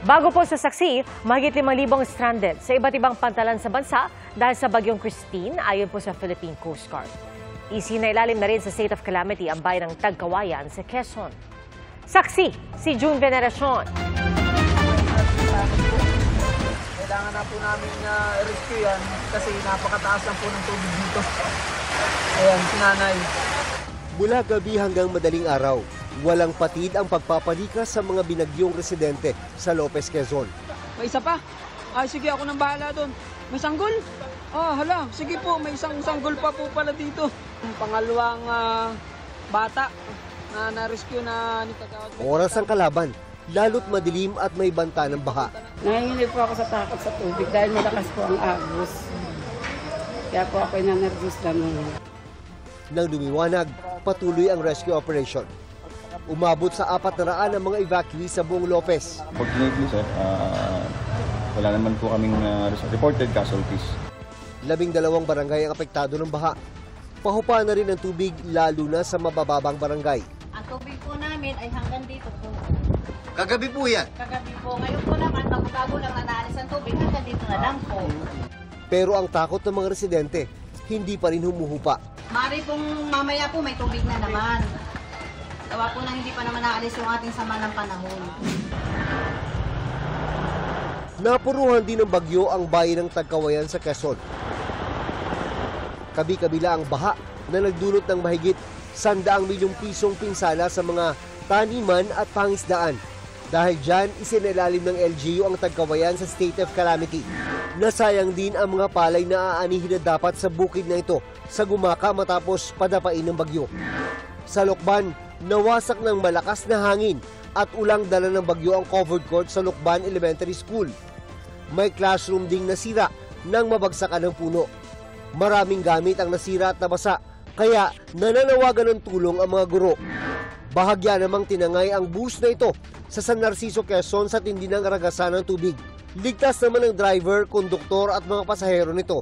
Bago po sa saksi, mahigit 5,000 stranded sa iba't ibang pantalan sa bansa dahil sa bagyong Christine ayon po sa Philippine Coast Guard. Isinailalim na rin sa state of calamity ang bayan ng Tagkawayan sa Quezon. Saksi, si June Veneracion. Kailangan na po namin rescue yan kasi napakataas lang po ng tubig dito. Ayan, si nanay. Mula gabi hanggang madaling araw, walang patid ang pagpapalikas sa mga binagyong residente sa Lopez, Quezon. May isa pa? Ay, sige, ako nang bahala doon. May sanggol? Hala, sige po, may isang sanggol pa po pala dito. Ang pangalawang bata na na-rescue na ni Kagawad. Oras ang kalaban, lalo't madilim at may banta ng baha. Nanginginig po ako sa takot sa tubig dahil malakas po ang agos. Kaya po ako'y nanervous naman. Nang lumiwanag, patuloy ang rescue operation. Umabot sa 400 ang mga evacuees sa buong Lopez. Fortunately, sir, wala naman po kaming reported casualties. 12 barangay ang apektado ng baha. Pahupa na rin ang tubig lalo na sa mabababang barangay. Ang tubig po namin ay hanggang dito po. Kagabi po yan. Kagabi po. Ngayon po naman, bago lang nanaalis ang tubig, hanggang dito na lang po. Pero ang takot ng mga residente, hindi pa rin humuhupa. Mari pong mamaya po may tubig na naman. Gawa po na hindi pa naman naalis yung ating sama ng panahon. Napuruhan din ng bagyo ang bayan ng Tagkawayan sa Quezon. Kabi-kabila ang baha na nagdulot ng mahigit 100 milyong pisong pinsala sa mga taniman at pangisdaan. Dahil dyan, isinailalim ng LGU ang Tagkawayan sa state of calamity. Nasayang din ang mga palay na aanihin na dapat sa bukid na ito sa gumaka matapos padapain ng bagyo. Sa Lokban, nawasak ng malakas na hangin at ulang dala ng bagyo ang covered court sa Lokban Elementary School. May classroom ding nasira nang mabagsakan ng puno. Maraming gamit ang nasira at nabasa, kaya nananawagan ng tulong ang mga guro. Bahagya namang tinangay ang bus na ito sa San Narciso, Quezon sa tindi ng ragasan ng tubig. Ligtas naman ang driver, konduktor at mga pasahero nito.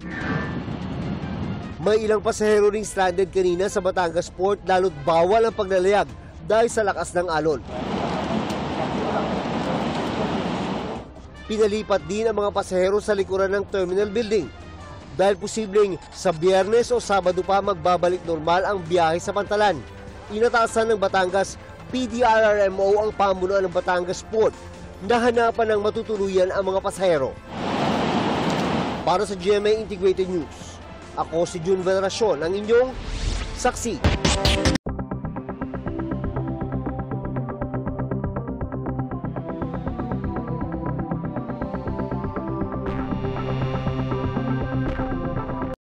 May ilang pasahero ring stranded kanina sa Batangas Port lalo't bawal ang paglalayag dahil sa lakas ng alon. Pinalipat din ang mga pasahero sa likuran ng terminal building dahil posibleng sa Biyernes o Sabado pa magbabalik normal ang biyahe sa Pantalan. Inatasan ng Batangas PDRRMO ang pamunuan ng Batangas Port na hanapan ng matutuluyan ang mga pasahero. Para sa GMA Integrated News, ako si June Veneracion, ang inyong saksi.